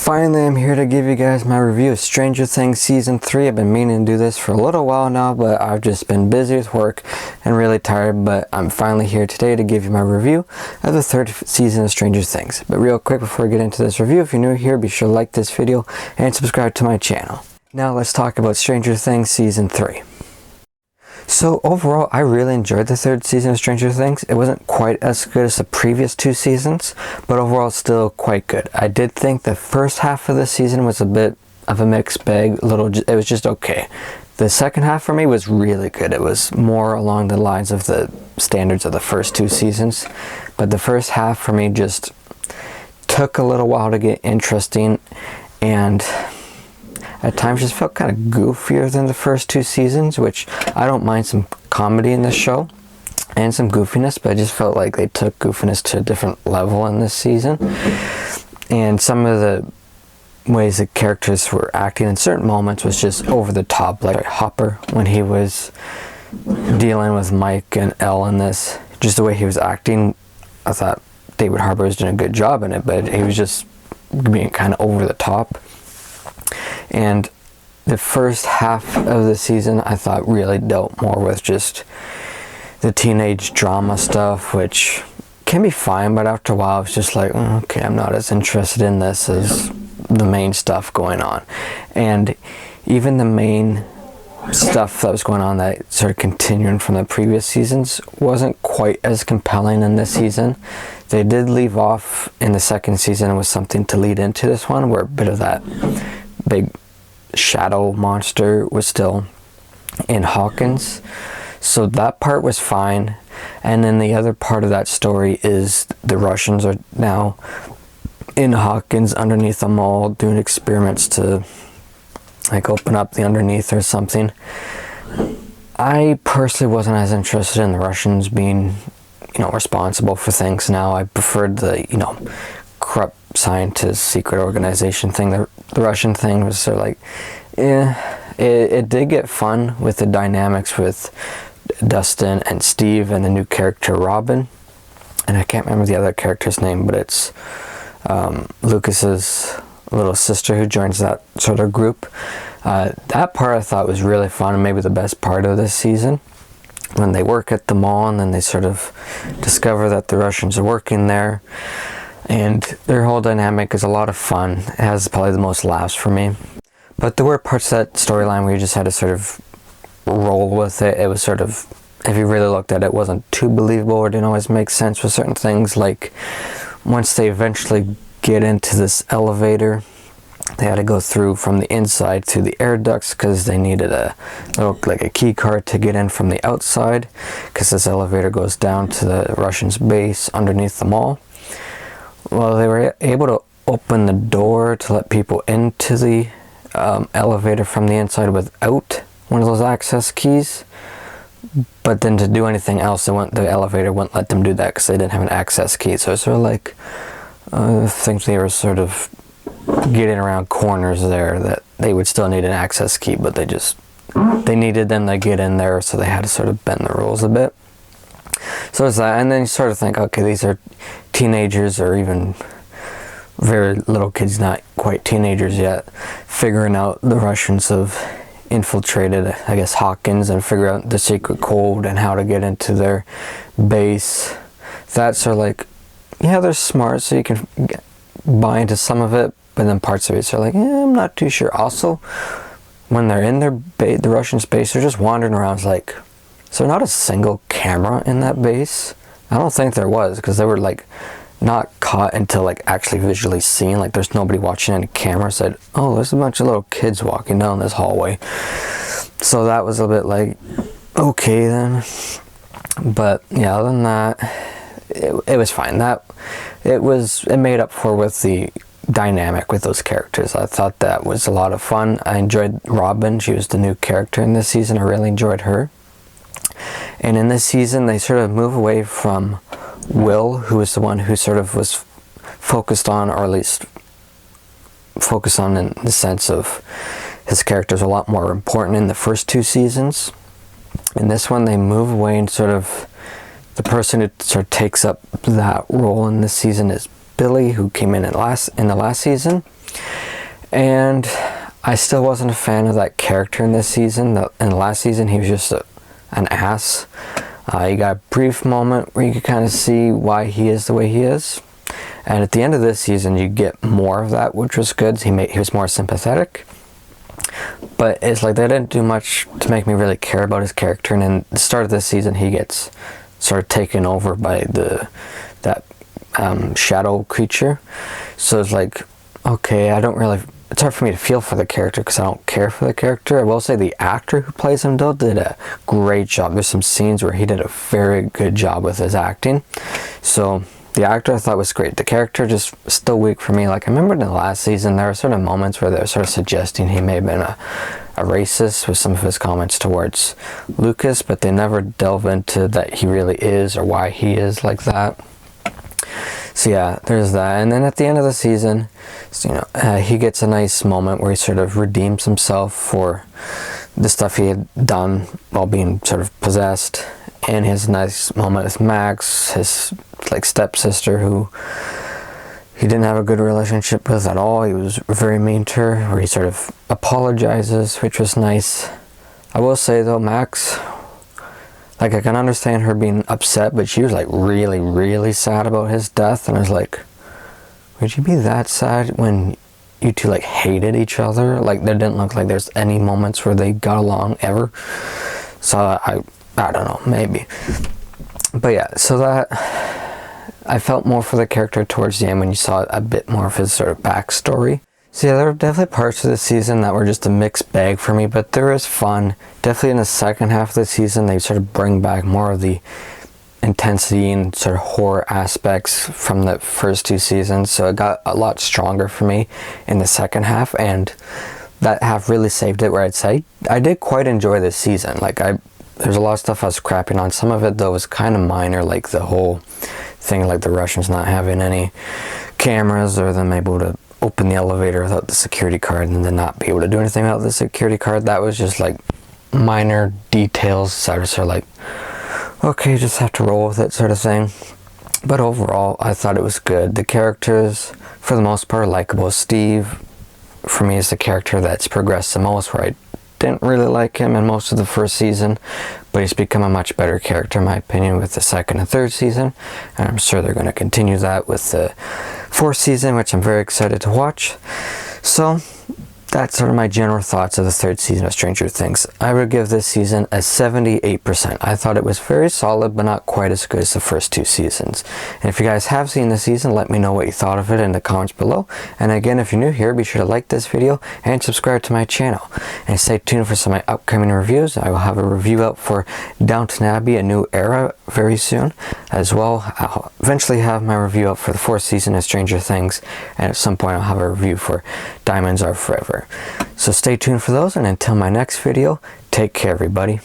Finally, I'm here to give you guys my review of Stranger Things Season 3. I've been meaning to do this for a little while now, but I've just been busy with work and really tired, but I'm finally here today to give you my review of the third season of Stranger Things. But real quick before I get into this review, if you're new here, be sure to like this video and subscribe to my channel. Now let's talk about Stranger Things Season 3. So overall, I really enjoyed the third season of Stranger Things. It wasn't quite as good as the previous two seasons, but overall still quite good. I did think the first half of the season was a bit of a mixed bag. It was just okay. The second half for me was really good. It was more along the lines of the standards of the first two seasons, but the first half for me just took a little while to get interesting, and at times just felt kind of goofier than the first two seasons, which I don't mind some comedy in this show and some goofiness, but I just felt like they took goofiness to a different level in this season. And some of the ways the characters were acting in certain moments was just over the top, like Hopper when he was dealing with Mike and Elle in this. Just the way he was acting, I thought David Harbour was doing a good job in it, but he was just being kind of over the top. And the first half of the season I thought really dealt more with just the teenage drama stuff, which can be fine, but after a while it's just like, okay, I'm not as interested in this as the main stuff going on. And even the main stuff that was going on that sort of continuing from the previous seasons wasn't quite as compelling in this season. They did leave off in the second season with something to lead into this one, where a bit of that big shadow monster was still in Hawkins, so that part was fine. And then the other part of that story is the Russians are now in Hawkins underneath the mall doing experiments to like open up the underneath or something. I personally wasn't as interested in the Russians being, responsible for things now. I preferred the, corrupt scientist secret organization thing. The Russian thing was sort of like, it did get fun with the dynamics with Dustin and Steve and the new character Robin, and I can't remember the other character's name, but it's Lucas's little sister who joins that sort of group. That part I thought was really fun, and maybe the best part of this season, when they work at the mall and then they sort of discover that the Russians are working there. And their whole dynamic is a lot of fun. It has probably the most laughs for me. But there were parts of that storyline where you just had to sort of roll with it. It was sort of, if you really looked at it, it wasn't too believable or didn't always make sense with certain things. Like once they eventually get into this elevator, they had to go through from the inside to the air ducts because they needed a key card to get in from the outside, because this elevator goes down to the Russians' base underneath the mall. Well, they were able to open the door to let people into the elevator from the inside without one of those access keys. But then to do anything else, the elevator wouldn't let them do that because they didn't have an access key. So it's sort of like, I think they were sort of getting around corners there that they would still need an access key, but they needed them to get in there, so they had to sort of bend the rules a bit. So it's that, and then you sort of think, okay, these are teenagers or even very little kids, not quite teenagers yet, figuring out the Russians have infiltrated, I guess, Hawkins and figure out the secret code and how to get into their base. That's sort of like, yeah, they're smart, so you can buy into some of it, but then parts of it are like, I'm not too sure. Also, when they're in the Russians' base, they're just wandering around. It's like, so not a single camera in that base? I don't think there was, because they were like not caught until like actually visually seen. Like there's nobody watching any camera. Said, oh, there's a bunch of little kids walking down this hallway. So that was a bit like, okay then. But yeah, other than that, it was fine. It made up for with the dynamic with those characters. I thought that was a lot of fun. I enjoyed Robin. She was the new character in this season. I really enjoyed her. And in this season, they sort of move away from Will, who was the one who sort of was focused on, or at least focused on in the sense of his character's a lot more important in the first two seasons. In this one, they move away and sort of the person who sort of takes up that role in this season is Billy, who came in the last season. And I still wasn't a fan of that character in this season. In the last season, he was just an ass. You got a brief moment where you could kind of see why he is the way he is. And at the end of this season, you get more of that, which was good. He was more sympathetic. But it's like they didn't do much to make me really care about his character. And in the start of this season, he gets sort of taken over by that shadow creature. So it's like, okay, it's hard for me to feel for the character because I don't care for the character. I will say the actor who plays him though did a great job. There's some scenes where he did a very good job with his acting. So the actor I thought was great. The character just still weak for me. Like I remember in the last season there were sort of moments where they were sort of suggesting he may have been a racist with some of his comments towards Lucas, but they never delve into that he really is or why he is like that. So yeah, there's that. And then at the end of the season, he gets a nice moment where he sort of redeems himself for the stuff he had done while being sort of possessed. And his nice moment with Max, his stepsister, who he didn't have a good relationship with at all. He was very mean to her, where he sort of apologizes, which was nice. I will say though, Max, I can understand her being upset, but she was really, really sad about his death. And I was like, would you be that sad when you two hated each other? There didn't look like there's any moments where they got along ever. So I don't know, maybe. But yeah, so that I felt more for the character towards the end when you saw a bit more of his sort of backstory. So yeah, there were definitely parts of the season that were just a mixed bag for me, but there was fun. Definitely in the second half of the season, they sort of bring back more of the intensity and sort of horror aspects from the first two seasons. So it got a lot stronger for me in the second half, and that half really saved it, where I'd say I did quite enjoy this season. There's a lot of stuff I was crapping on. Some of it though was kind of minor, like the whole thing, like the Russians not having any cameras, or them able to open the elevator without the security card and then not be able to do anything without the security card. That was just minor details. So I was sort of okay, just have to roll with it sort of thing. But overall, I thought it was good. The characters, for the most part, are likable. Steve, for me, is the character that's progressed the most, where I didn't really like him in most of the first season, but he's become a much better character in my opinion with the second and third season, and I'm sure they're going to continue that with the fourth season, which I'm very excited to watch. So that's sort of my general thoughts of the third season of Stranger Things. I would give this season a 78%. I thought it was very solid, but not quite as good as the first two seasons. And if you guys have seen the season, let me know what you thought of it in the comments below. And again, if you're new here, be sure to like this video and subscribe to my channel. And stay tuned for some of my upcoming reviews. I will have a review out for Downton Abbey, A New Era very soon. As well, I'll eventually have my review out for the fourth season of Stranger Things. And at some point, I'll have a review for Diamonds Are Forever. So stay tuned for those, and until my next video, take care everybody.